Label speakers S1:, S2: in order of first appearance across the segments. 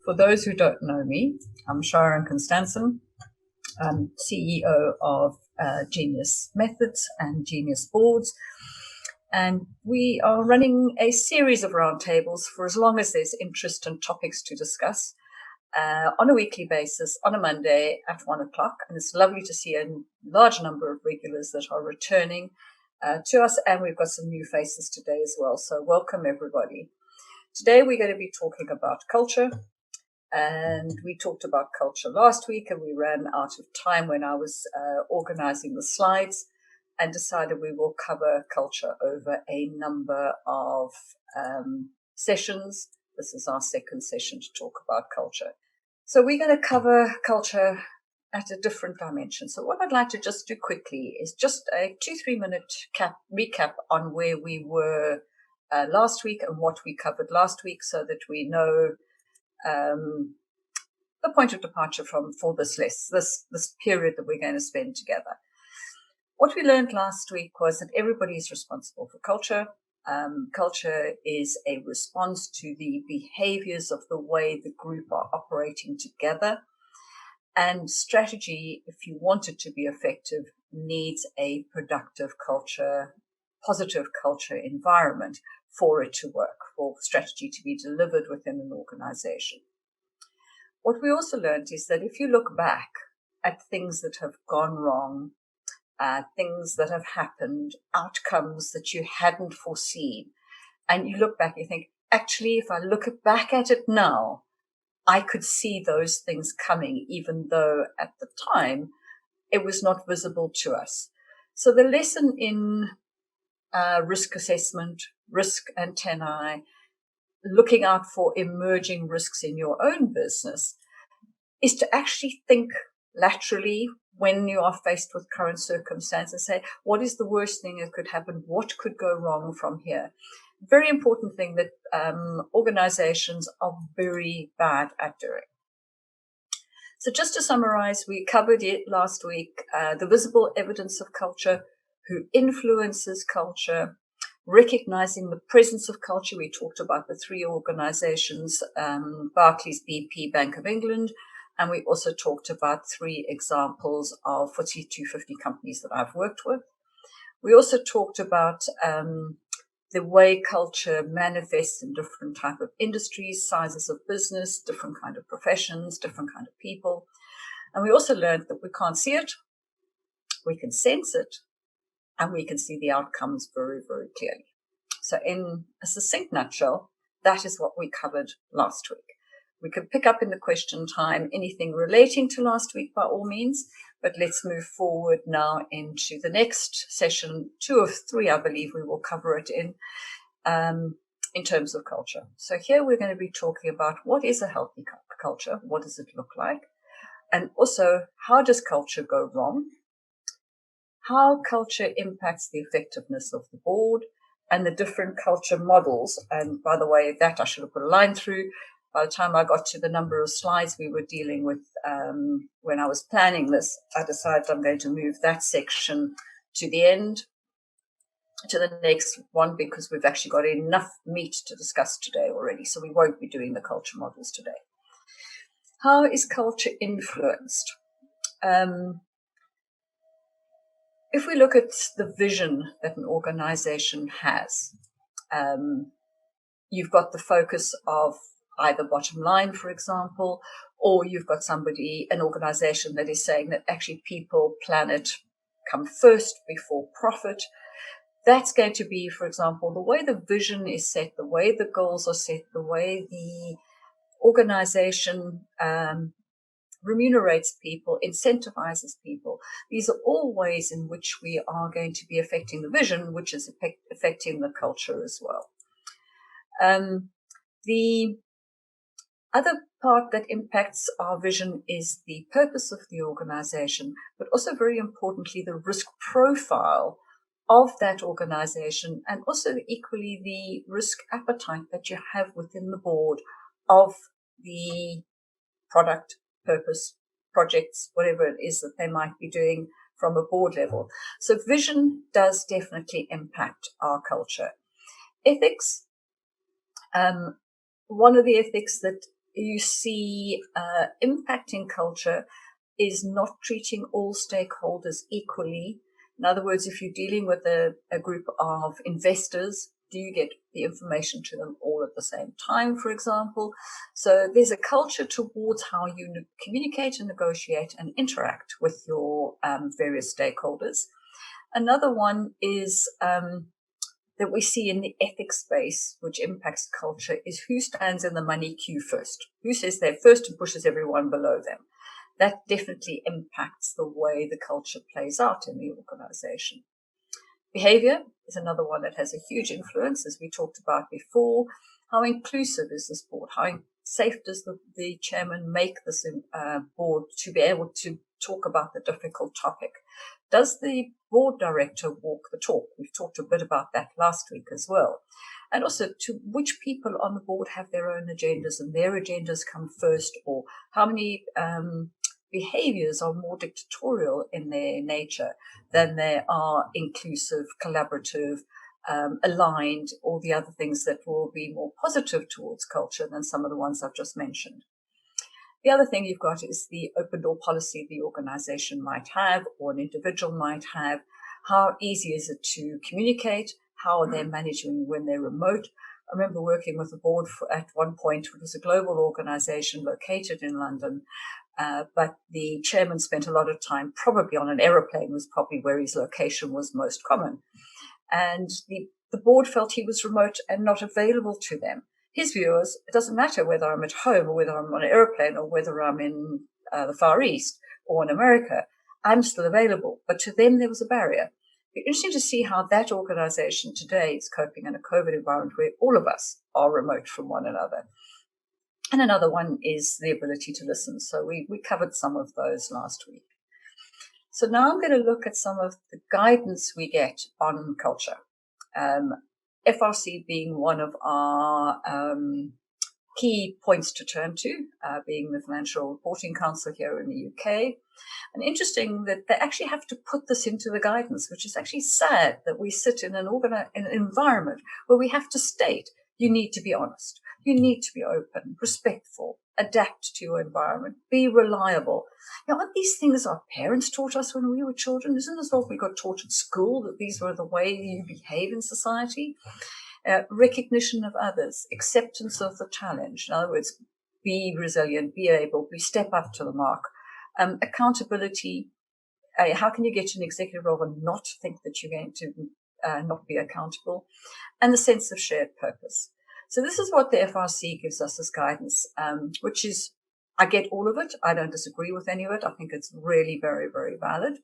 S1: For those who don't know me, I'm Sharon Constançon. I'm CEO of Genius Methods and Genius Boards. And we are running a series of roundtables for as long as there's interest and topics to discuss on a weekly basis on a Monday at 1:00. And it's lovely to see a large number of regulars that are returning to us. And we've got some new faces today as well. So welcome, everybody. Today, we're going to be talking about culture. And we talked about culture last week, and we ran out of time when I was organizing the slides and decided we will cover culture over a number of sessions. This is our second session to talk about culture. So we're going to cover culture at a different dimension. So what I'd like to just do quickly is just a 2-3 minute recap on where we were last week and what we covered last week, so that we know the point of departure for this period that we're going to spend together. What we learned last week was that everybody is responsible for culture. Culture is a response to the behaviors of the way the group are operating together. And strategy, if you want it to be effective, needs a productive culture, positive culture environment for it to work, for strategy to be delivered within an organization. What we also learned is that if you look back at things that have gone wrong, things that have happened, outcomes that you hadn't foreseen, and you look back, you think, actually, if I look back at it now, I could see those things coming, even though at the time it was not visible to us. So the lesson in risk assessment, risk antennae, looking out for emerging risks in your own business, is to actually think laterally when you are faced with current circumstances. Say, what is the worst thing that could happen? What could go wrong from here? Very important thing that organizations are very bad at doing. So just to summarize, we covered it last week, the visible evidence of culture, who influences culture, recognizing the presence of culture. We talked about the three organizations, Barclays, BP, Bank of England, and we also talked about 3 examples of FTSE 250 companies that I've worked with. We also talked about the way culture manifests in different type of industries, sizes of business, different kind of professions, different kind of people. And we also learned that we can't see it, we can sense it, and we can see the outcomes very, very clearly. So in a succinct nutshell, that is what we covered last week. We can pick up in the question time anything relating to last week by all means, but let's move forward now into the next session. 2 of 3, I believe we will cover it in terms of culture. So here we're going to be talking about what is a healthy culture, what does it look like, and also how does culture go wrong, how culture impacts the effectiveness of the board, and the different culture models. And by the way, that I should have put a line through. By the time I got to the number of slides we were dealing with when I was planning this, I decided I'm going to move that section to the end, to the next one, because we've actually got enough meat to discuss today already. So we won't be doing the culture models today. How is culture influenced? If we look at the vision that an organization has, you've got the focus of either bottom line, for example, or you've got an organization that is saying that actually people, planet come first before profit. That's going to be, for example, the way the vision is set, the way the goals are set, the way the organization remunerates people, incentivizes people. These are all ways in which we are going to be affecting the vision, which is affecting the culture as well. The other part that impacts our vision is the purpose of the organization, but also very importantly, the risk profile of that organization, and also equally the risk appetite that you have within the board of the product, purpose, projects, whatever it is that they might be doing from a board level. So vision does definitely impact our culture. Ethics, one of the ethics that you see impacting culture is not treating all stakeholders equally. In other words, if you're dealing with a group of investors, do you get the information to them all at the same time, for example? So there's a culture towards how you communicate and negotiate and interact with your various stakeholders. Another one is that we see in the ethics space, which impacts culture, is who stands in the money queue first, who says they're first and pushes everyone below them. That definitely impacts the way the culture plays out in the organization. Behavior is another one that has a huge influence, as we talked about before. How inclusive is this board? How safe does the chairman make this board to be able to talk about the difficult topic? Does the board director walk the talk? We've talked a bit about that last week as well. And also, to which people on the board have their own agendas and their agendas come first, or how many behaviors are more dictatorial in their nature than they are inclusive, collaborative, aligned, all the other things that will be more positive towards culture than some of the ones I've just mentioned. The other thing you've got is the open door policy the organization might have or an individual might have. How easy is it to communicate? How are they managing when they're remote? I remember working with a board at one point. It was a global organization located in London, but the chairman spent a lot of time probably on an aeroplane, was probably where his location was most common. And the board felt he was remote and not available to them. His view was, it doesn't matter whether I'm at home or whether I'm on an aeroplane or whether I'm in the Far East or in America, I'm still available. But to them, there was a barrier. It's interesting to see how that organization today is coping in a COVID environment where all of us are remote from one another. And another one is the ability to listen. So we covered some of those last week. So now I'm going to look at some of the guidance we get on culture. FRC being one of our key points to turn to, being the Financial Reporting Council here in the UK. And interesting that they actually have to put this into the guidance, which is actually sad that we sit in an environment where we have to state, you need to be honest, you need to be open, respectful, adapt to your environment, be reliable. Aren't these things our parents taught us when we were children? Isn't this what we got taught at school, that these were the way you behave in society? Recognition of others, acceptance of the challenge. In other words, be resilient, be able, step up to the mark. Accountability. How can you get to an executive role and not think that you're going to not be accountable? And the sense of shared purpose. So this is what the FRC gives us as guidance, which is, I get all of it. I don't disagree with any of it. I think it's really very, very valid.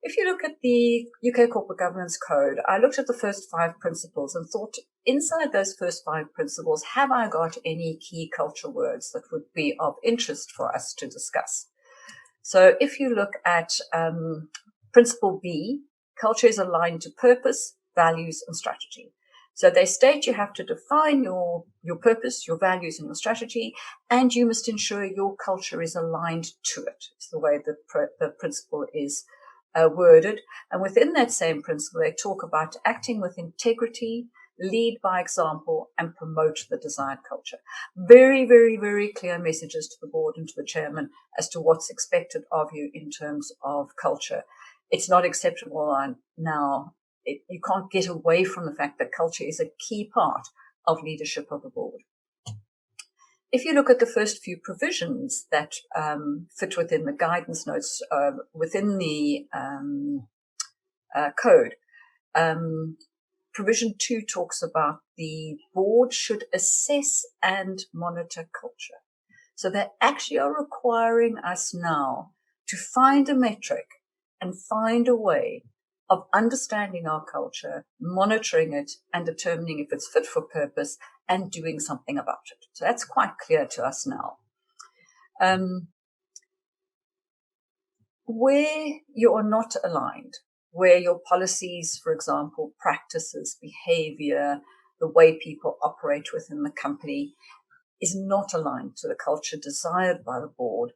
S1: If you look at the UK Corporate Governance Code, I looked at the first 5 principles and thought, inside those first 5 principles, have I got any key culture words that would be of interest for us to discuss? So if you look at Principle B, culture is aligned to purpose, values, and strategy. So they state you have to define your purpose, your values, and your strategy, and you must ensure your culture is aligned to it. It's the way the principle is worded. And within that same principle, they talk about acting with integrity, lead by example, and promote the desired culture. Very, very, very clear messages to the board and to the chairman as to what's expected of you in terms of culture. It's not acceptable now. You can't get away from the fact that culture is a key part of leadership of the board. If you look at the first few provisions that fit within the guidance notes within the code, Provision 2 talks about the board should assess and monitor culture. So they actually are requiring us now to find a metric and find a way of understanding our culture, monitoring it, and determining if it's fit for purpose and doing something about it. So that's quite clear to us now. Where you are not aligned, where your policies, for example, practices, behavior, the way people operate within the company is not aligned to the culture desired by the board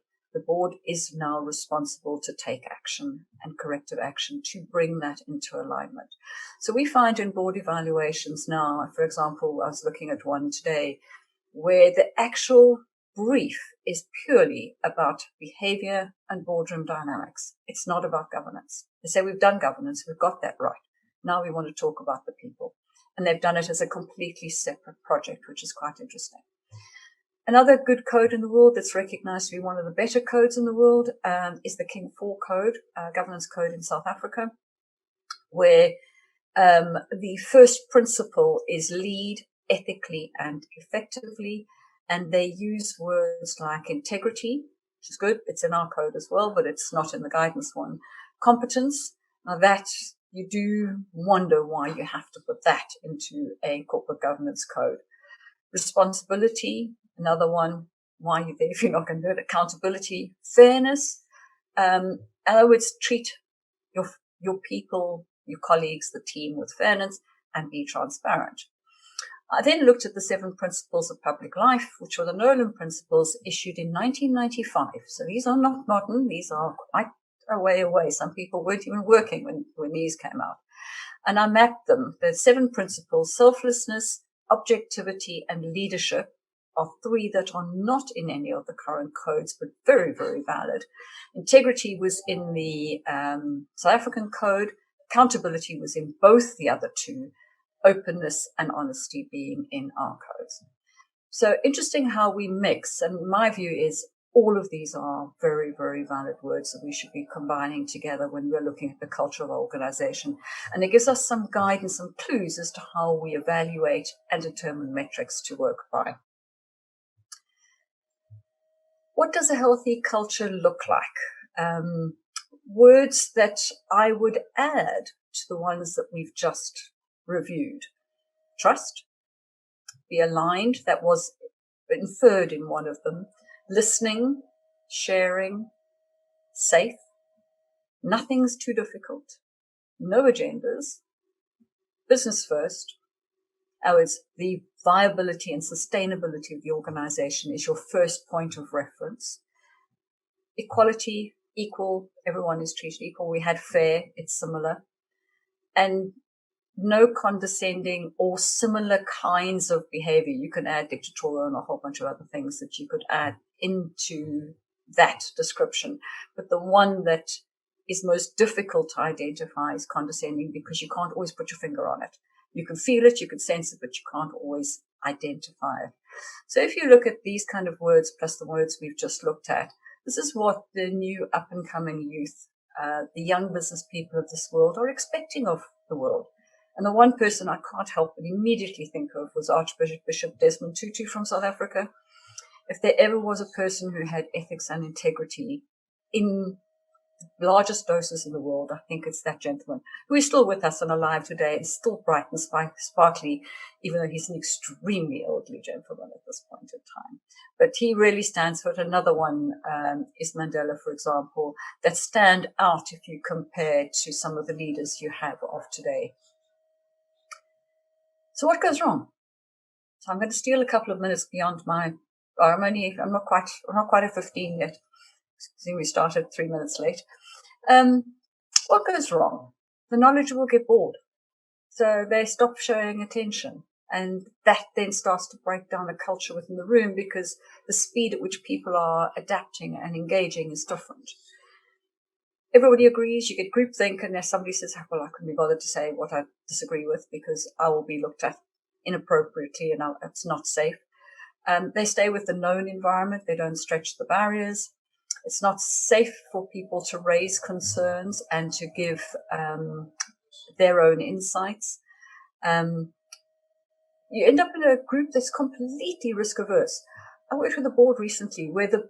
S1: is now responsible to take action and corrective action to bring that into alignment. So we find in board evaluations now, for example, I was looking at one today, where the actual brief is purely about behavior and boardroom dynamics. It's not about governance. They say we've done governance, we've got that right. Now we want to talk about the people. And they've done it as a completely separate project, which is quite interesting. Another good code in the world that's recognized to be one of the better codes in the world is the King 4 code, governance code in South Africa, where the first principle is lead ethically and effectively. And they use words like integrity, which is good. It's in our code as well, but it's not in the guidance one. Competence. Now that you do wonder why you have to put that into a corporate governance code. Responsibility, another one. Why are you there if you're not going to do it? Accountability, fairness. In other words, treat your people, your colleagues, the team with fairness and be transparent. I then looked at the 7 principles of public life, which were the Nolan principles issued in 1995. So these are not modern. These are quite a way away. Some people weren't even working when these came out. And I mapped them. The 7 principles: selflessness, objectivity, and leadership are 3 that are not in any of the current codes, but very, very valid. Integrity was in the South African code. Accountability was in both the other 2. Openness and honesty being in our codes. So interesting how we mix. And my view is all of these are very, very valid words that we should be combining together when we're looking at the culture of our organization. And it gives us some guidance, some clues as to how we evaluate and determine metrics to work by. What does a healthy culture look like? Words that I would add to the ones that we've just reviewed. Trust, be aligned, that was inferred in one of them. Listening, sharing, safe, nothing's too difficult, no agendas, business first. It's the viability and sustainability of the organization is your first point of reference. Equality, equal, everyone is treated equal. We had fair, it's similar. And no condescending or similar kinds of behavior. You can add dictatorial and a whole bunch of other things that you could add into that description. But the one that is most difficult to identify is condescending, because you can't always put your finger on it. You can feel it, you can sense it, but you can't always identify it. So if you look at these kind of words plus the words we've just looked at, this is what the new up-and-coming youth, the young business people of this world are expecting of the world. And the one person I can't help but immediately think of was Archbishop Desmond Tutu from South Africa. If there ever was a person who had ethics and integrity in largest doses in the world, I think it's that gentleman, who is still with us and alive today and still bright and sparkly, even though he's an extremely elderly gentleman at this point in time. But he really stands for it. Another one is Mandela, for example, that stand out if you compare to some of the leaders you have of today. So what goes wrong? So I'm going to steal a couple of minutes beyond my. I'm not quite at 15 yet. See, we started 3 minutes late. What goes wrong? The knowledgeable get bored, so they stop showing attention, and that then starts to break down the culture within the room, because the speed at which people are adapting and engaging is different. Everybody agrees, you get groupthink, and there's somebody says, well, I couldn't be bothered to say what I disagree with because I will be looked at inappropriately and it's not safe. They stay with the known environment. They don't stretch the barriers. It's not safe for people to raise concerns and to give their own insights. You end up in a group that's completely risk averse. I worked with a board recently where the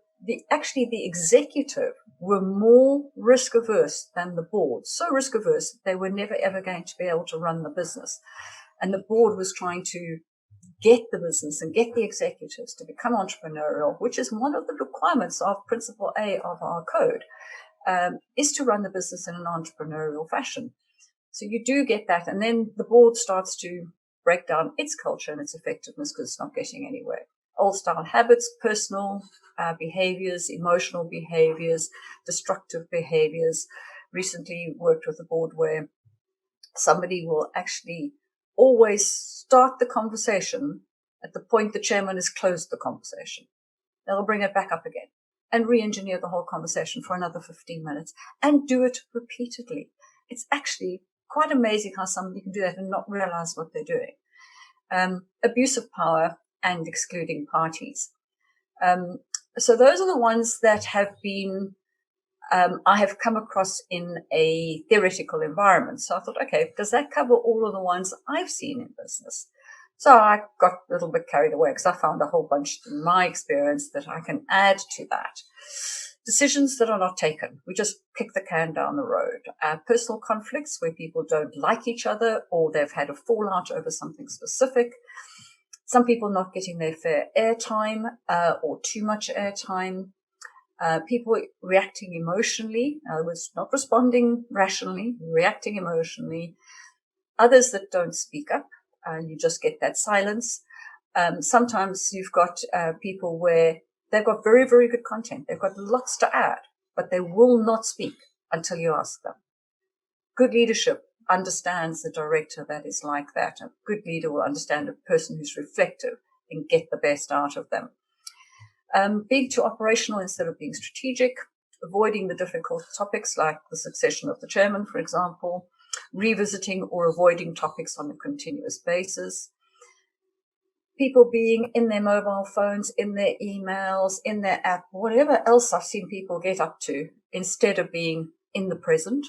S1: executive were more risk averse than the board. So risk averse that they were never ever going to be able to run the business. And the board was trying to get the business and get the executives to become entrepreneurial, which is one of the requirements of Principle A of our code, is to run the business in an entrepreneurial fashion. So you do get that. And then the board starts to break down its culture and its effectiveness because it's not getting anywhere. Old style habits, personal behaviors, emotional behaviors, destructive behaviors. Recently worked with a board where somebody will actually always start the conversation at the point the chairman has closed the conversation. they'll bring it back up again and re-engineer the whole conversation for another 15 minutes and do it repeatedly. It's actually quite amazing how somebody can do that and not realize what they're doing. Abuse of power and excluding parties. So those are the ones that have been, I have come across in a theoretical environment. So I thought, okay, does that cover all of the ones I've seen in business? So I got a little bit carried away because I found a whole bunch in my experience that I can add to that. Decisions that are not taken. We just kick the can down the road. Personal conflicts where people don't like each other or they've had a fallout over something specific. Some people not getting their fair airtime or too much airtime. People reacting emotionally. In other words, not responding rationally, reacting emotionally. Others that don't speak up. You just get that silence. Sometimes you've got people where they've got very, very good content. They've got lots to add, but they will not speak until you ask them. Good leadership understands the director that is like that. A good leader will understand a person who's reflective and get the best out of them. Being too operational instead of being strategic, avoiding the difficult topics like the succession of the chairman, for example, revisiting or avoiding topics on a continuous basis. People being in their mobile phones, in their emails, in their app, whatever else I've seen people get up to instead of being in the present.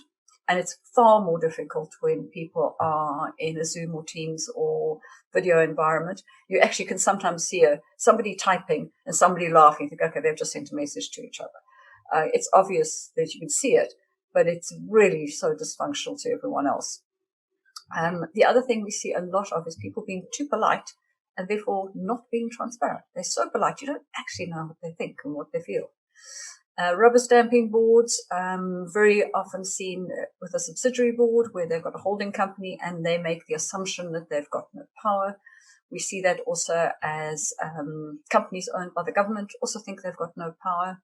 S1: And it's far more difficult when people are in a Zoom or Teams or video environment. You actually can sometimes see somebody typing and somebody laughing. You think, okay, they've just sent a message to each other. It's obvious that you can see it, but it's really so dysfunctional to everyone else. The other thing we see a lot of is people being too polite and therefore not being transparent. They're so polite, you don't actually know what they think and what they feel. Rubber stamping boards, very often seen with a subsidiary board where they've got a holding company and they make the assumption that they've got no power. We see that also as companies owned by the government also think they've got no power.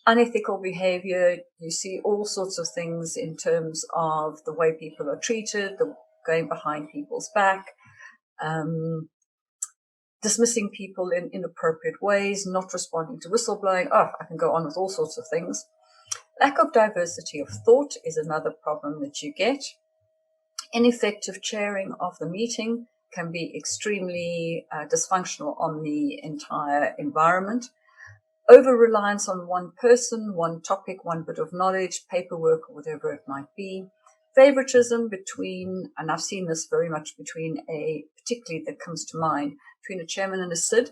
S1: Unethical behavior, you see all sorts of things in terms of the way people are treated, the going behind people's back, dismissing people in inappropriate ways, not responding to whistleblowing. I can go on with all sorts of things. Lack of diversity of thought is another problem that you get. Ineffective chairing of the meeting can be extremely dysfunctional on the entire environment. Over-reliance on one person, one topic, one bit of knowledge, paperwork, or whatever it might be. Favoritism between, and I've seen this very much between particularly that comes to mind, between a chairman and a SID.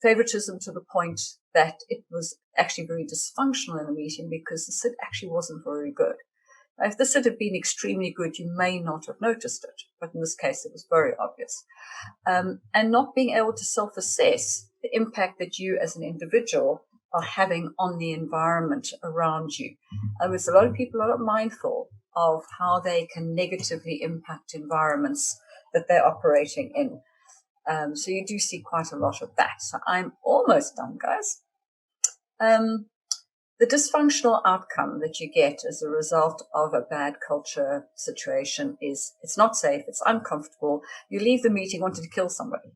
S1: Favoritism to the point that it was actually very dysfunctional in the meeting because the SID actually wasn't very good. Now, if the SID had been extremely good, you may not have noticed it, but in this case, it was very obvious. And not being able to self-assess the impact that you as an individual are having on the environment around you. In other words, a lot of people are not mindful of how they can negatively impact environments that they're operating in. So you do see quite a lot of that. So I'm almost done, guys. The dysfunctional outcome that you get as a result of a bad culture situation is it's not safe, it's uncomfortable. You leave the meeting wanting to kill somebody.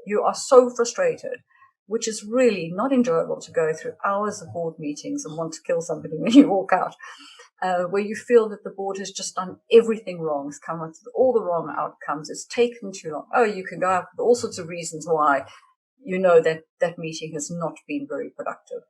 S1: You are so frustrated, which is really not enjoyable to go through hours of board meetings and want to kill somebody when you walk out, where you feel that the board has just done everything wrong, it's come up with all the wrong outcomes, it's taken too long. Oh, you can go up with all sorts of reasons why you know that that meeting has not been very productive.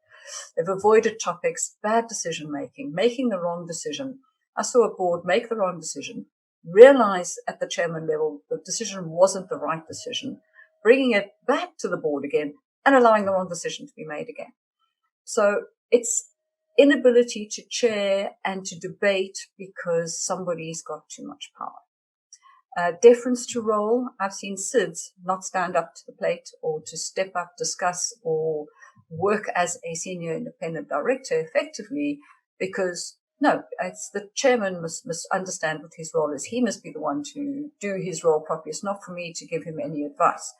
S1: They've avoided topics, bad decision making, making the wrong decision. I saw a board make the wrong decision, realize at the chairman level the decision wasn't the right decision, bringing it back to the board again, and allowing the wrong decision to be made again. So it's inability to chair and to debate because somebody's got too much power. Deference to role. I've seen SIDS not stand up to the plate or to step up, discuss, or work as a senior independent director effectively because, no, it's the chairman must understand what his role is. He must be the one to do his role properly. It's not for me to give him any advice.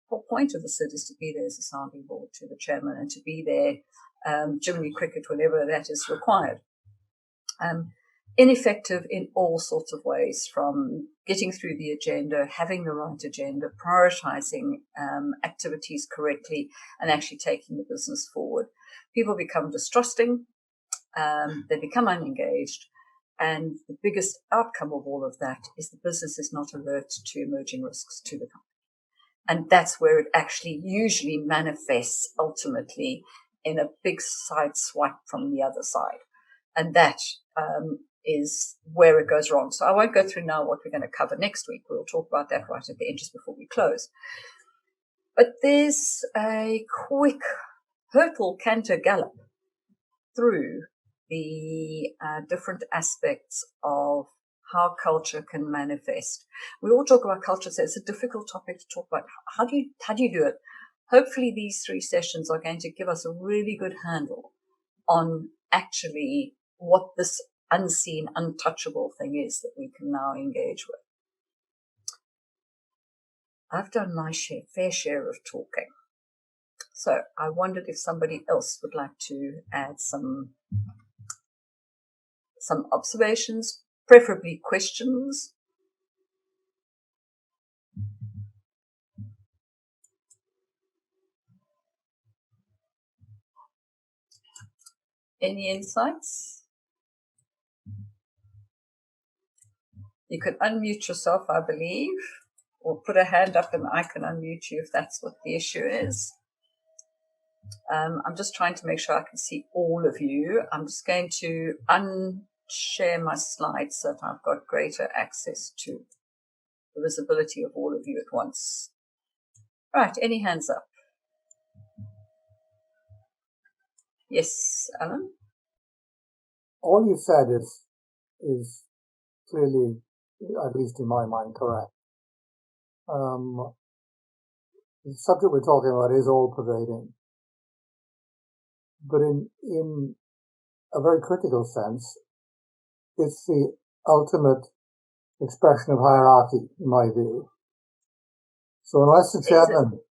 S1: The whole point of the SID is to be there as a sounding board to the chairman and to be there, Jiminy Cricket, whenever that is required. ineffective in all sorts of ways, from getting through the agenda, having the right agenda, prioritizing activities correctly, and actually taking the business forward. People become distrusting, they become unengaged, and the biggest outcome of all of that is the business is not alert to emerging risks to the company. And that's where it actually usually manifests ultimately in a big side swipe from the other side. And that is where it goes wrong. So I won't go through now what we're going to cover next week. We'll talk about that right at the end just before we close. But there's a quick hurtle canter gallop through the different aspects of how culture can manifest. We all talk about culture, so it's a difficult topic to talk about. How do you do it? Hopefully these 3 sessions are going to give us a really good handle on actually what this unseen, untouchable thing is that we can now engage with. I've done my fair share of talking. So I wondered if somebody else would like to add some observations, preferably questions. Any insights? You can unmute yourself, I believe, or put a hand up and I can unmute you if that's what the issue is. I'm just trying to make sure I can see all of you. I'm just going to unshare my slides so that I've got greater access to the visibility of all of you at once. Right, any hands up? Yes, Alan?
S2: All you said is clearly, at least in my mind, correct. The subject we're talking about is all pervading. But in a very critical sense, it's the ultimate expression of hierarchy, in my view. So unless the chairman...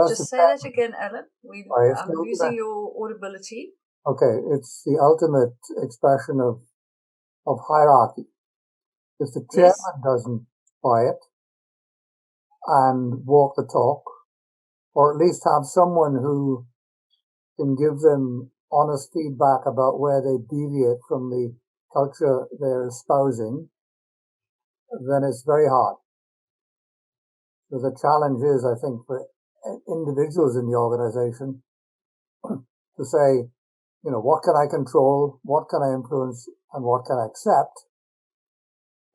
S1: Just say that again, Alan. I'm losing your audibility.
S2: Okay, it's the ultimate expression of hierarchy. If the chairman doesn't buy it and walk the talk, or at least have someone who can give them honest feedback about where they deviate from the culture they're espousing, then it's very hard. So the challenge is, I think, for individuals in the organization to say, what can I control, what can I influence, and what can I accept?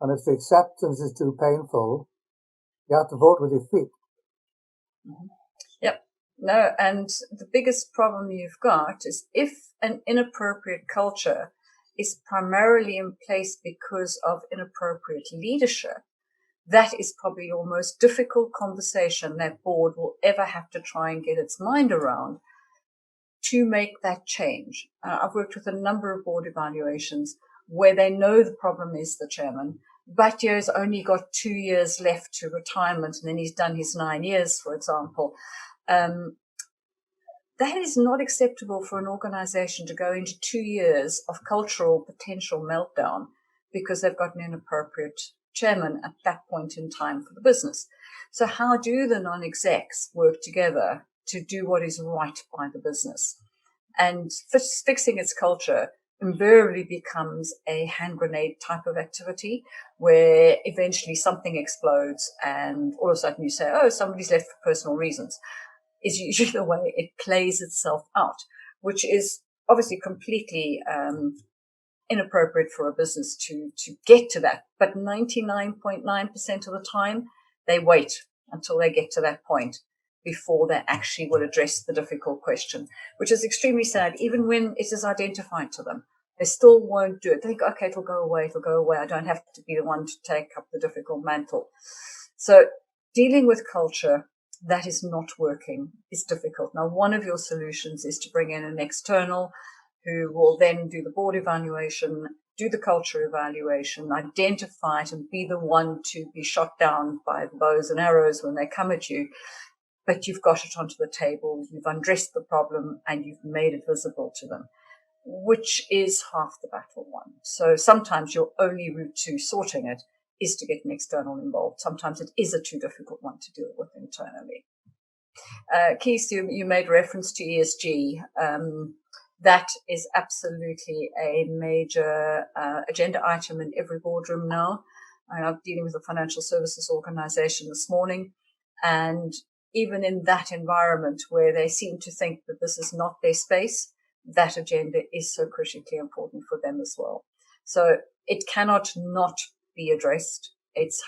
S2: And if the acceptance is too painful, you have to vote with your feet.
S1: Mm-hmm. Yep. No, and the biggest problem you've got is if an inappropriate culture is primarily in place because of inappropriate leadership, that is probably your most difficult conversation that board will ever have to try and get its mind around to make that change. I've worked with a number of board evaluations where they know the problem is the chairman, but he's only got 2 years left to retirement, and then he's done his 9 years, for example. That is not acceptable for an organization to go into 2 years of cultural potential meltdown because they've got an inappropriate chairman at that point in time for the business. So how do the non-execs work together to do what is right by the business? And fixing its culture invariably becomes a hand grenade type of activity where eventually something explodes and all of a sudden you say, oh, somebody's left for personal reasons. Is usually the way it plays itself out, which is obviously completely inappropriate for a business to get to that. But 99.9% of the time, they wait until they get to that point before they actually will address the difficult question, which is extremely sad. Even when it is identified to them, they still won't do it. They think, okay, it'll go away. I don't have to be the one to take up the difficult mantle. So dealing with culture that is not working is difficult. Now, one of your solutions is to bring in an external who will then do the board evaluation, do the culture evaluation, identify it, and be the one to be shot down by the bows and arrows when they come at you. But you've got it onto the table, you've undressed the problem, and you've made it visible to them. which is half the battle won. So sometimes your only route to sorting it is to get an external involved. Sometimes it is a too difficult one to deal with internally. Keith, you made reference to ESG. That is absolutely a major agenda item in every boardroom now. I'm dealing with a financial services organization this morning, and even in that environment where they seem to think that this is not their space, that agenda is so critically important for them as well. So it cannot not be addressed. It's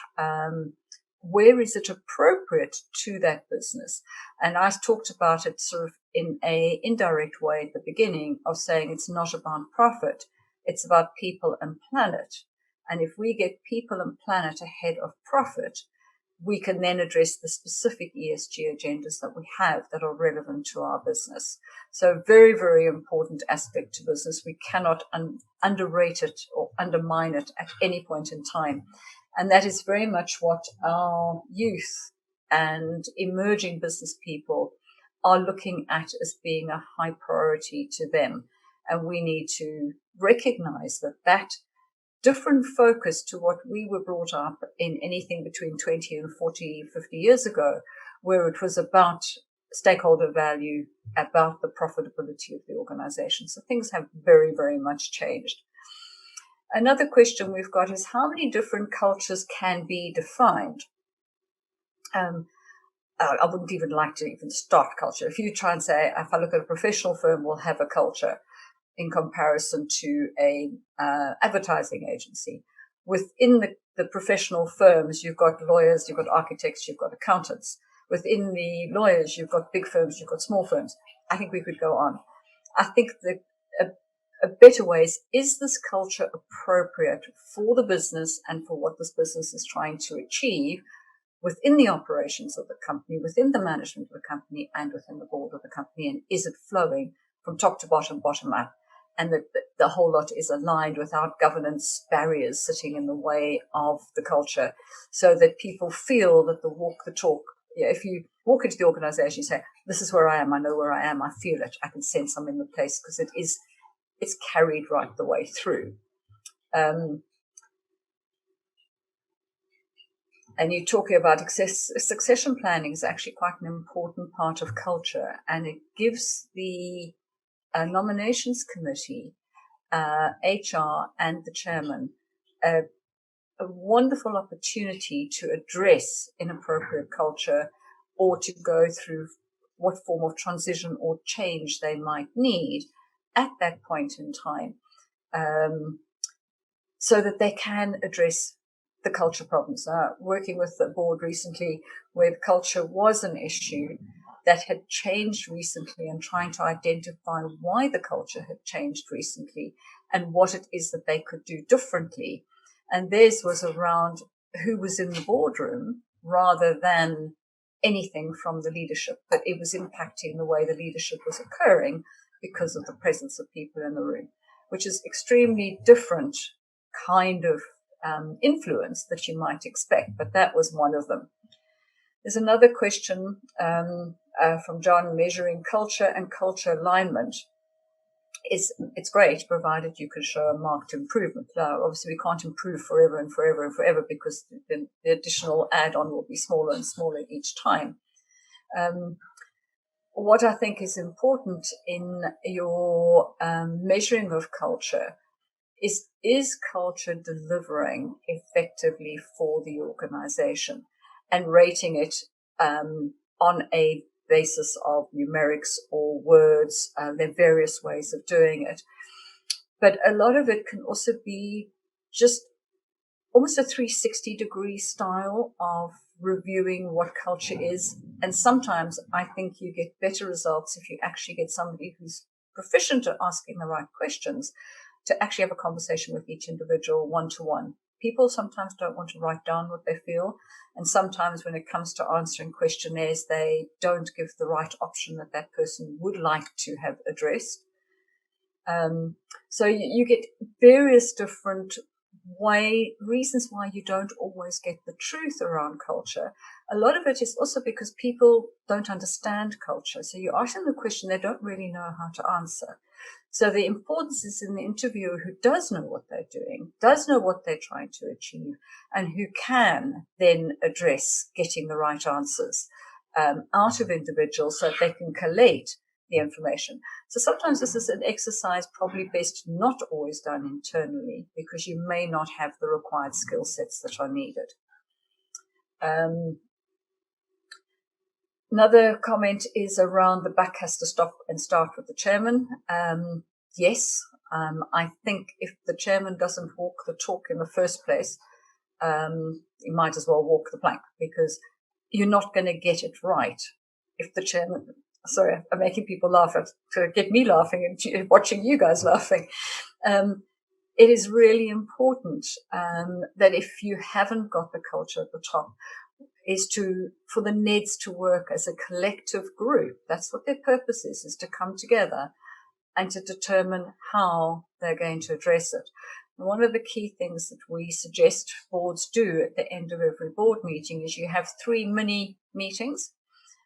S1: where is it appropriate to that business? And I talked about it sort of in a indirect way at the beginning of saying it's not about profit, it's about people and planet. And if we get people and planet ahead of profit, we can then address the specific ESG agendas that we have that are relevant to our business. So very, very important aspect to business. We cannot underrate it or undermine it at any point in time. And that is very much what our youth and emerging business people are looking at as being a high priority to them. And we need to recognize that different focus to what we were brought up in anything between 20 and 40, 50 years ago, where it was about stakeholder value, about the profitability of the organization. So things have very, very much changed. Another question we've got is how many different cultures can be defined? I wouldn't even like to even start culture. If you try and say, if I look at a professional firm, we'll have a culture in comparison to a advertising agency. Within the professional firms, you've got lawyers, you've got architects, you've got accountants. Within the lawyers, you've got big firms, you've got small firms. I think we could go on. I think that a better way is this culture appropriate for the business and for what this business is trying to achieve within the operations of the company, within the management of the company, and within the board of the company? And is it flowing from top to bottom, bottom up? And that the whole lot is aligned without governance barriers sitting in the way of the culture, so that people feel that the walk the talk. Yeah, if you walk into the organization, you say, this is where I am, I know where I am, I feel it, I can sense I'm in the place, because it's carried right the way through. And you're talking about succession planning is actually quite an important part of culture, and it gives the nominations committee, HR, and the chairman a wonderful opportunity to address inappropriate culture, or to go through what form of transition or change they might need at that point in time, so that they can address the culture problems. Working with the board recently where culture was an issue that had changed recently, and trying to identify why the culture had changed recently and what it is that they could do differently. And theirs was around who was in the boardroom rather than anything from the leadership, but it was impacting the way the leadership was occurring because of the presence of people in the room, which is extremely different kind of influence that you might expect, but that was one of them. There's another question from John, measuring culture and culture alignment. It's great, provided you can show a marked improvement. Obviously, we can't improve forever and forever and forever, because the additional add-on will be smaller and smaller each time. What I think is important in your measuring of culture is culture delivering effectively for the organization, and rating it on a basis of numerics or words. There are various ways of doing it. But a lot of it can also be just almost a 360-degree style of reviewing what culture is. And sometimes I think you get better results if you actually get somebody who's proficient at asking the right questions to actually have a conversation with each individual one-to-one. People sometimes don't want to write down what they feel. And sometimes when it comes to answering questionnaires, they don't give the right option that person would like to have addressed. So you get various different reasons why you don't always get the truth around culture. A lot of it is also because people don't understand culture. So you ask them the question they don't really know how to answer. So the importance is in the interviewer who does know what they're doing, does know what they're trying to achieve, and who can then address getting the right answers out of individuals so that they can collate the information. So sometimes this is an exercise probably best not always done internally because you may not have the required skill sets that are needed. Another comment is around the buck has to stop and start with the chairman. Yes, I think if the chairman doesn't walk the talk in the first place, you might as well walk the plank because you're not going to get it right if the chairman. Sorry, I'm making people laugh to get me laughing and watching you guys laughing. It is really important that if you haven't got the culture at the top, is for the NEDs to work as a collective group. That's what their purpose is to come together and to determine how they're going to address it. And one of the key things that we suggest boards do at the end of every board meeting is you have 3 mini meetings.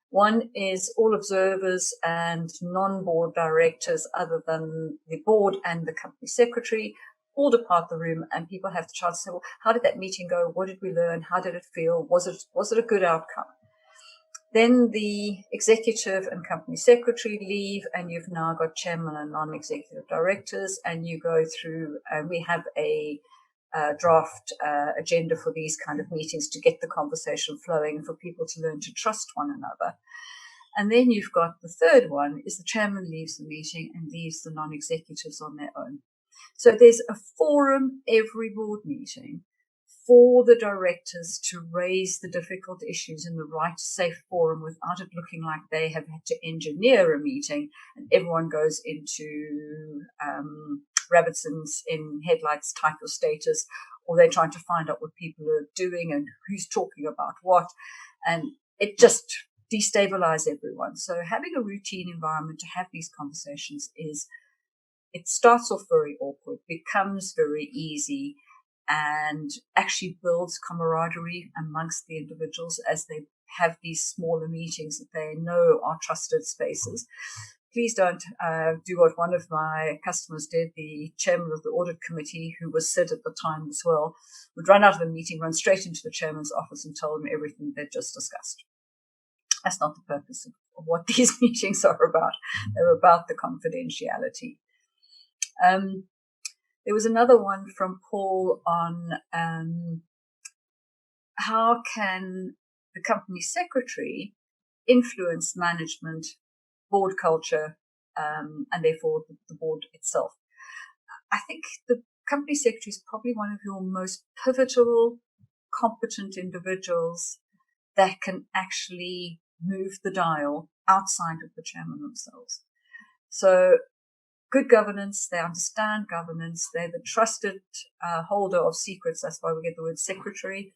S1: One is all observers and non-board directors other than the board and the company secretary all depart the room, and people have the chance to say, well, how did that meeting go? What did we learn? How did it feel? Was it a good outcome? Then the executive and company secretary leave, and you've now got chairman and non-executive directors, and you go through, we have a draft agenda for these kind of meetings to get the conversation flowing and for people to learn to trust one another. And then you've got the third one is the chairman leaves the meeting and leaves the non-executives on their own. So there's a forum every board meeting for the directors to raise the difficult issues in the right, safe forum without it looking like they have had to engineer a meeting and everyone goes into rabbits in headlights type of status, or they're trying to find out what people are doing and who's talking about what. And it just destabilizes everyone. So having a routine environment to have these conversations it starts off very awkward, becomes very easy, and actually builds camaraderie amongst the individuals as they have these smaller meetings that they know are trusted spaces. Please don't do what one of my customers did. The chairman of the audit committee, who was Sid at the time as well, would run out of the meeting, run straight into the chairman's office and tell him everything they'd just discussed. That's not the purpose of what these meetings are about. They're about the confidentiality. There was another one from Paul on how can the company secretary influence management, board culture, and therefore the board itself. I think the company secretary is probably one of your most pivotal, competent individuals that can actually move the dial outside of the chairman themselves. So good governance, they understand governance, they're the trusted holder of secrets, that's why we get the word secretary.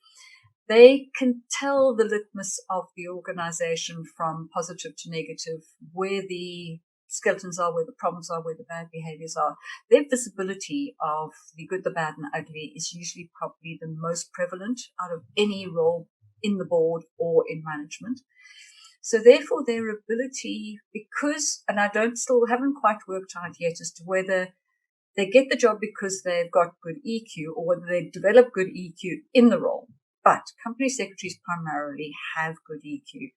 S1: They can tell the litmus of the organization from positive to negative, where the skeletons are, where the problems are, where the bad behaviors are. Their visibility of the good, the bad, and ugly is usually probably the most prevalent out of any role in the board or in management. So therefore their ability, and I haven't quite worked out yet as to whether they get the job because they've got good EQ or whether they develop good EQ in the role. But company secretaries primarily have good EQ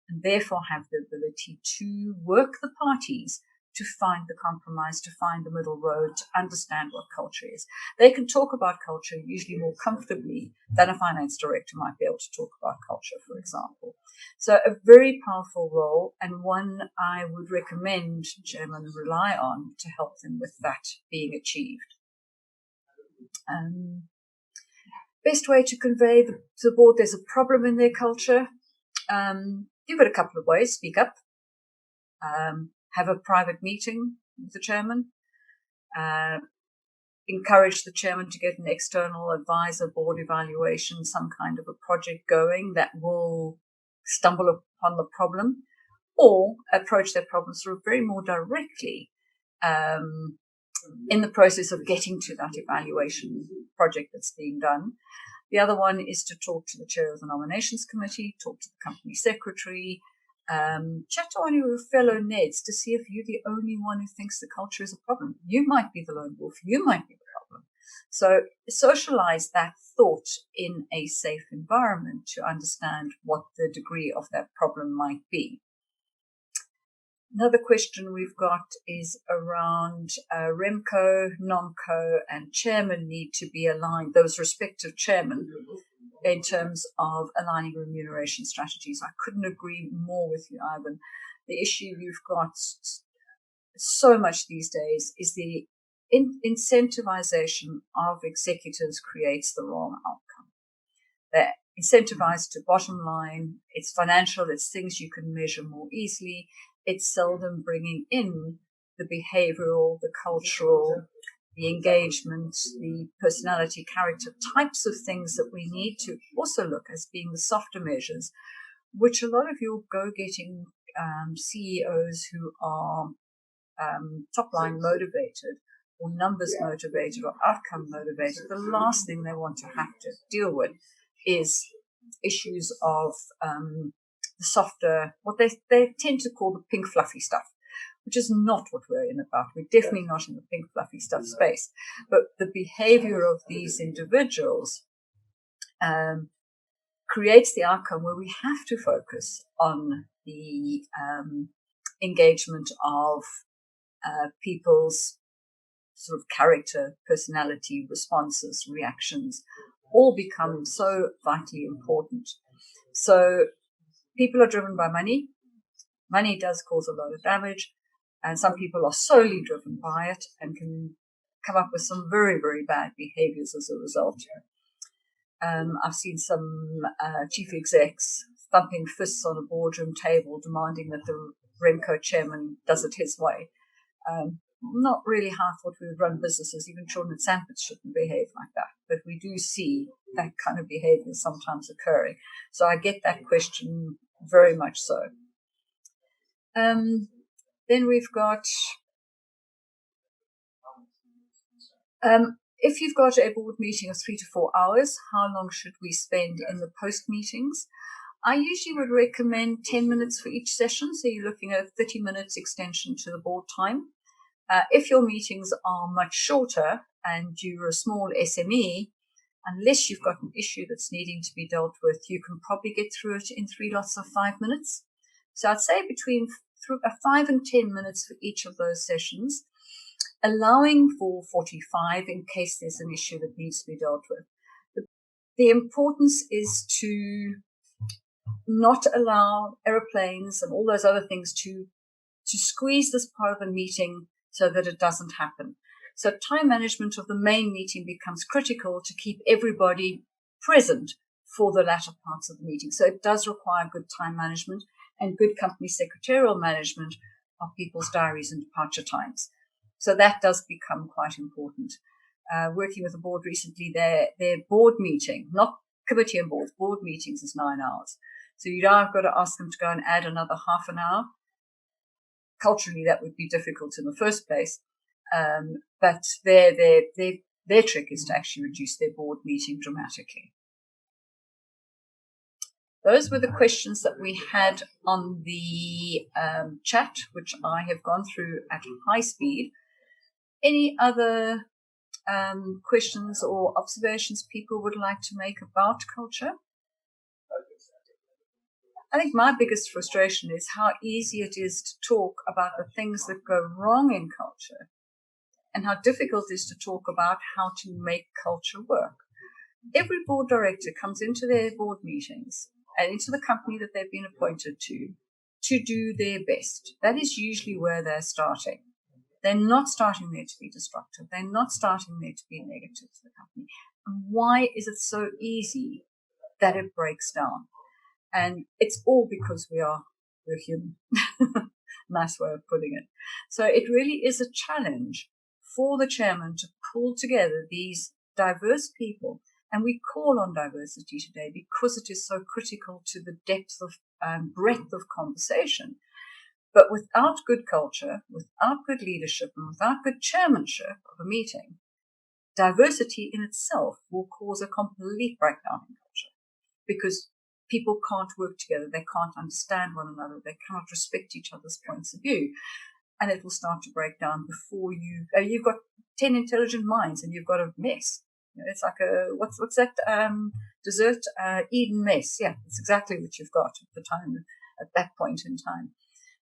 S1: and therefore have the ability to work the parties to find the compromise, to find the middle road, to understand what culture is. They can talk about culture usually more comfortably than a finance director might be able to talk about culture, for example. So a very powerful role, and one I would recommend chairmen rely on to help them with that being achieved. Best way to convey to the board there's a problem in their culture. Give it a couple of ways. Speak up. Have a private meeting with the chairman. Encourage the chairman to get an external advisor, board evaluation, some kind of a project going that will stumble upon the problem, or approach their problem sort of very more directly in the process of getting to that evaluation project that's being done. The other one is to talk to the chair of the nominations committee, talk to the company secretary, chat to one of your fellow Neds to see if you're the only one who thinks the culture is a problem. You might be the lone wolf. You might be the problem. So socialize that thought in a safe environment to understand what the degree of that problem might be. Another question we've got is around Remco, Nomco, and chairman need to be aligned, those respective chairmen, in terms of aligning remuneration strategies. I couldn't agree more with you, Ivan. The issue you've got so much these days is the incentivization of executives creates the wrong outcome. They're incentivized to bottom line. It's financial. It's things you can measure more easily. It's seldom bringing in the behavioral, the cultural, the engagement, the personality, character types of things that we need to also look as being the softer measures, which a lot of your go-getting CEOs who are top-line motivated or numbers motivated or outcome motivated, the last thing they want to have to deal with is issues of the softer, what they tend to call the pink fluffy stuff, which is not what we're in about. We're definitely not in the pink fluffy stuff space. But the behavior of these individuals creates the outcome where we have to focus on the engagement of people's sort of character, personality, responses, reactions, all become so vitally important. So people are driven by money. Money does cause a lot of damage, and some people are solely driven by it and can come up with some very, very bad behaviors as a result. I've seen some chief execs thumping fists on a boardroom table demanding that the Remco chairman does it his way. Not really how I thought we would run businesses. Even Sharon and Sampits shouldn't behave like that. But we do see that kind of behavior sometimes occurring. So I get that question very much so. Then we've got, if you've got a board meeting of 3 to 4 hours, how long should we spend in the post meetings? I usually would recommend 10 minutes for each session. So you're looking at a 30 minutes extension to the board time. If your meetings are much shorter and you're a small SME, unless you've got an issue that's needing to be dealt with, you can probably get through it in 3 lots of 5 minutes. So I'd say between 5 and 10 minutes for each of those sessions, allowing for 45 in case there's an issue that needs to be dealt with. The importance is to not allow aeroplanes and all those other things to squeeze this part of the meeting so that it doesn't happen. So time management of the main meeting becomes critical to keep everybody present for the latter parts of the meeting. So it does require good time management and good company secretarial management of people's diaries and departure times. So that does become quite important. Working with the board recently, their board meeting, not committee and board meetings is 9 hours. So you'd either got to ask them to go and add another half an hour. Culturally, that would be difficult in the first place. But their trick is to actually reduce their board meeting dramatically. Those were the questions that we had on the chat, which I have gone through at high speed. Any other questions or observations people would like to make about culture? I think my biggest frustration is how easy it is to talk about the things that go wrong in culture and how difficult it is to talk about how to make culture work. Every board director comes into their board meetings and into the company that they've been appointed to do their best. That is usually where they're starting. They're not starting there to be destructive. They're not starting there to be negative to the company. And why is it so easy that it breaks down? And it's all because we're human. Nice way of putting it. So it really is a challenge for the chairman to pull together these diverse people. And we call on diversity today because it is so critical to the depth of breadth of conversation. But without good culture, without good leadership, and without good chairmanship of a meeting, diversity in itself will cause a complete breakdown in culture, because people can't work together, they can't understand one another, they cannot respect each other's points of view, and it will start to break down before you've got 10 intelligent minds and you've got a mess. It's like what's that dessert Eden mess? Yeah, it's exactly what you've got at that point in time.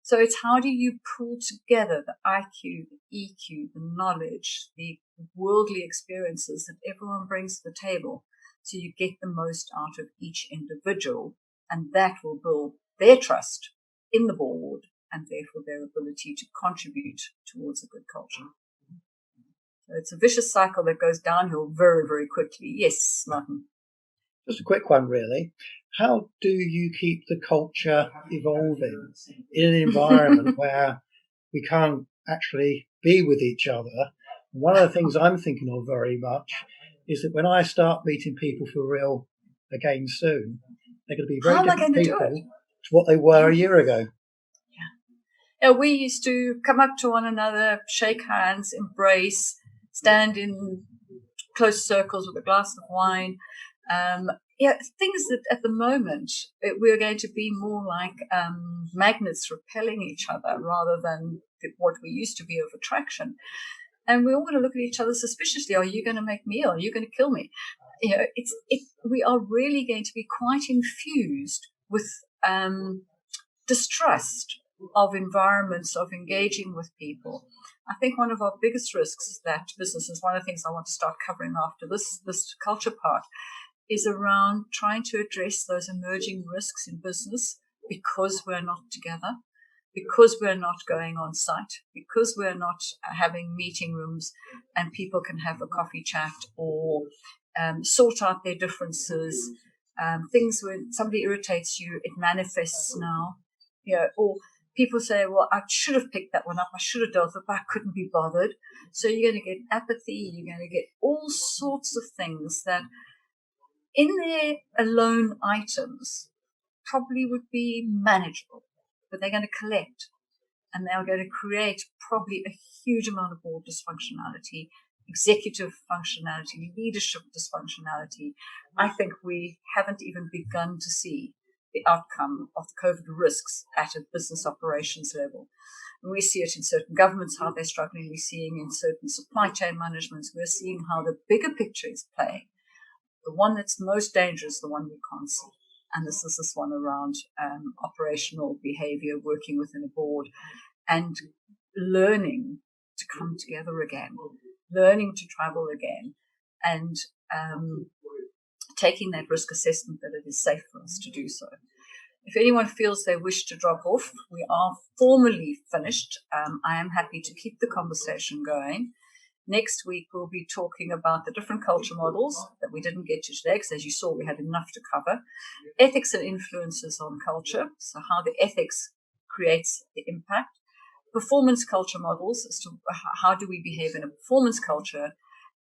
S1: So it's how do you pull together the IQ, the EQ, the knowledge, the worldly experiences that everyone brings to the table, so you get the most out of each individual, and that will build their trust in the board and therefore their ability to contribute towards a good culture. So it's a vicious cycle that goes downhill very, very quickly. Yes, Martin.
S3: Just a quick one, really. How do you keep the culture evolving in an environment where we can't actually be with each other? One of the things I'm thinking of very much is that when I start meeting people for real again soon, they're going to be very different people to what they were a year ago.
S1: Yeah, we used to come up to one another, shake hands, embrace, stand in close circles with a glass of wine. Things that at the moment we're going to be more like magnets repelling each other rather than what we used to be of attraction. And we're all going to look at each other suspiciously. Are you going to make me, or are you going to kill me? We are really going to be quite infused with distrust of environments, of engaging with people. I think one of our biggest risks is that businesses, one of the things I want to start covering after this culture part, is around trying to address those emerging risks in business because we're not together, because we're not going on site, because we're not having meeting rooms and people can have a coffee chat or sort out their differences. Things when somebody irritates you, it manifests now. Or people say, well, I should have picked that one up. I should have dealt with it, but I couldn't be bothered. So you're going to get apathy. You're going to get all sorts of things that in their alone items probably would be manageable, but they're going to collect and they're going to create probably a huge amount of board dysfunctionality, executive functionality, leadership dysfunctionality. I think we haven't even begun to see the outcome of the COVID risks at a business operations level. And we see it in certain governments, how they're struggling. We're seeing in certain supply chain managements, we're seeing how the bigger picture is playing. The one that's most dangerous, the one we can't see. And this is this one around operational behavior, working within a board and learning to come together again, learning to travel again, and taking that risk assessment that it is safe for us to do so. If anyone feels they wish to drop off, we are formally finished. I am happy to keep the conversation going. Next week, we'll be talking about the different culture models that we didn't get to today, because as you saw, we had enough to cover. Ethics and influences on culture, so how the ethics creates the impact. Performance culture models, as to how do we behave in a performance culture,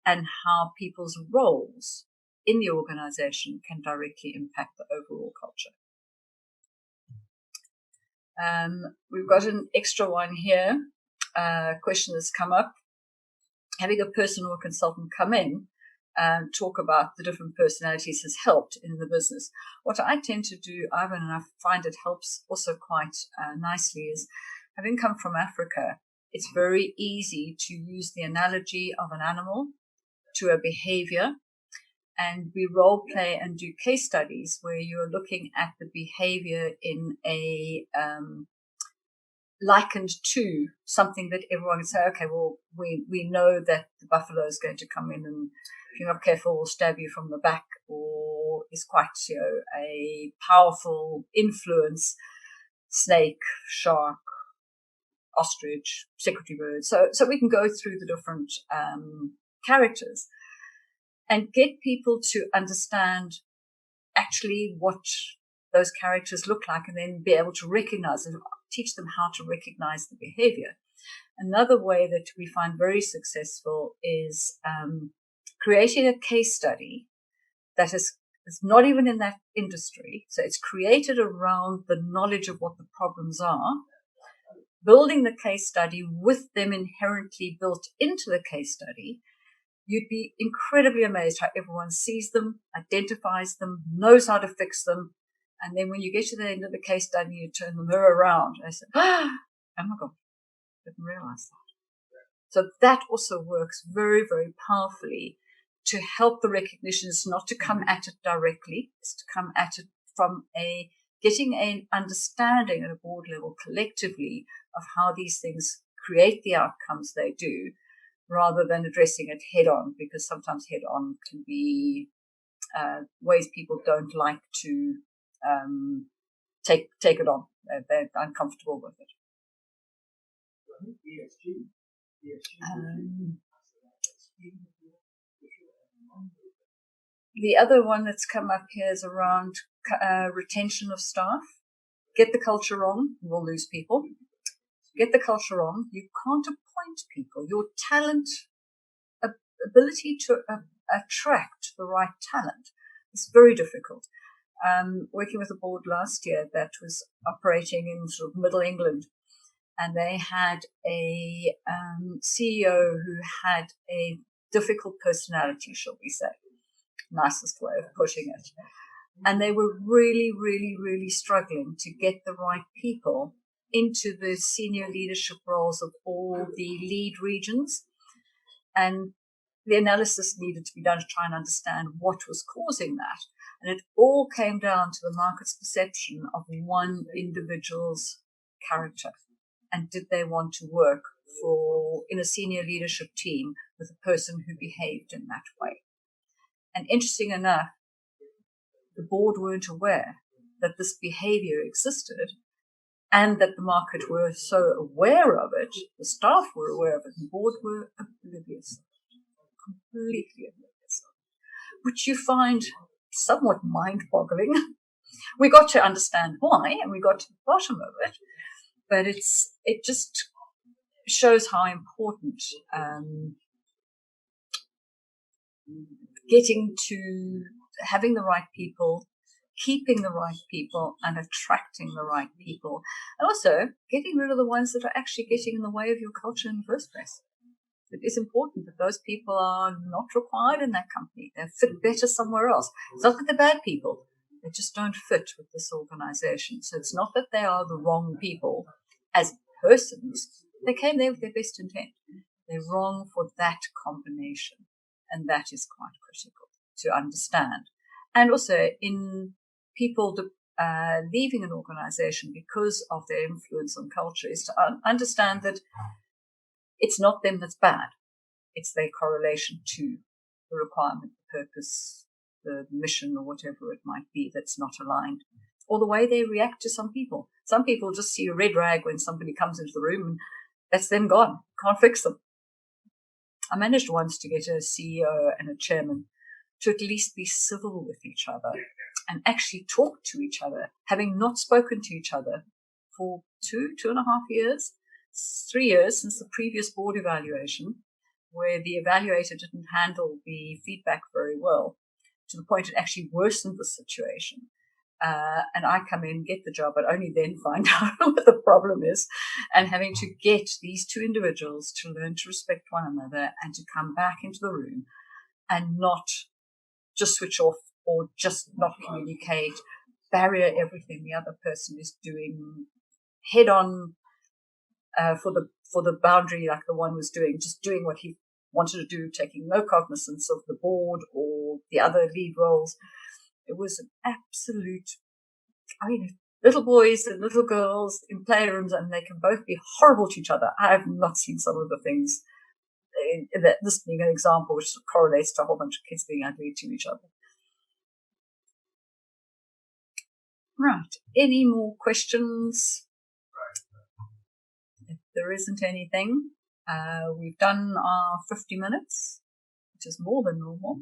S1: and how people's roles in the organization can directly impact the overall culture. We've got an extra one here. Question has come up. Having a person or a consultant come in and talk about the different personalities has helped in the business. What I tend to do, Ivan, and I find it helps also quite nicely, is having come from Africa, it's very easy to use the analogy of an animal to a behavior. And we role play and do case studies where you're looking at the behavior in a likened to something that everyone can say, okay, well, we know that the buffalo is going to come in and if you're not careful will stab you from the back, or is quite a powerful influence, snake, shark, ostrich, secretary bird. So we can go through the different characters and get people to understand actually what those characters look like, and then be able to recognize and teach them how to recognize the behavior. Another way that we find very successful is creating a case study that is not even in that industry. So it's created around the knowledge of what the problems are, building the case study with them inherently built into the case study, you'd be incredibly amazed how everyone sees them, identifies them, knows how to fix them. And then when you get to the end of the case study, you turn the mirror around and say, oh my God, didn't realize that. So that also works very, very powerfully to help the recognition. Is not to come at it directly, it's to come at it from getting an understanding at a board level collectively of how these things create the outcomes they do, rather than addressing it head on, because sometimes head on can be ways people don't like to take it on. They're uncomfortable with it. The other one that's come up here is around retention of staff. Get the culture wrong, you will lose people. Get the culture wrong, you can't appoint people. Your talent, ability to attract the right talent is very difficult. Working with a board last year that was operating in sort of Middle England, and they had a CEO who had a difficult personality, shall we say, nicest way of putting it. And they were really, really, really struggling to get the right people into the senior leadership roles of all the lead regions. And the analysis needed to be done to try and understand what was causing that. And it all came down to the market's perception of one individual's character. And did they want to work in a senior leadership team with a person who behaved in that way? And interesting enough, the board weren't aware that this behavior existed, and that the market were so aware of it, the staff were aware of it, and the board were oblivious, completely oblivious, which you find somewhat mind-boggling. We got to understand why, and we got to the bottom of it, but it just shows how important getting to having the right people, keeping the right people, and attracting the right people. And also getting rid of the ones that are actually getting in the way of your culture in the first place. It is important that those people are not required in that company. They fit better somewhere else. It's not that they're bad people. They just don't fit with this organization. So it's not that they are the wrong people as persons. They came there with their best intent. They're wrong for that combination. And that is quite critical to understand. And also in people leaving an organization because of their influence on culture is to understand that it's not them that's bad. It's their correlation to the requirement, the purpose, the mission, or whatever it might be that's not aligned. Or the way they react to some people. Some people just see a red rag when somebody comes into the room and that's them gone. Can't fix them. I managed once to get a CEO and a chairman to at least be civil with each other and actually talk to each other, having not spoken to each other for 2.5 years, 3 years since the previous board evaluation, where the evaluator didn't handle the feedback very well, to the point it actually worsened the situation. And I come in, get the job, but only then find out what the problem is, and having to get these two individuals to learn to respect one another and to come back into the room and not just switch off or just not communicate, barrier everything the other person is doing head on for the boundary, like the one was doing, just doing what he wanted to do, taking no cognizance of the board or the other lead roles. It was an absolute, little boys and little girls in playrooms, and they can both be horrible to each other. I have not seen some of the things, this being an example which correlates to a whole bunch of kids being ugly to each other. Right. Any more questions? If there isn't anything, we've done our 50 minutes, which is more than normal.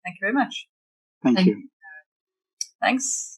S1: Thank you very much.
S4: Thank you.
S1: Thanks.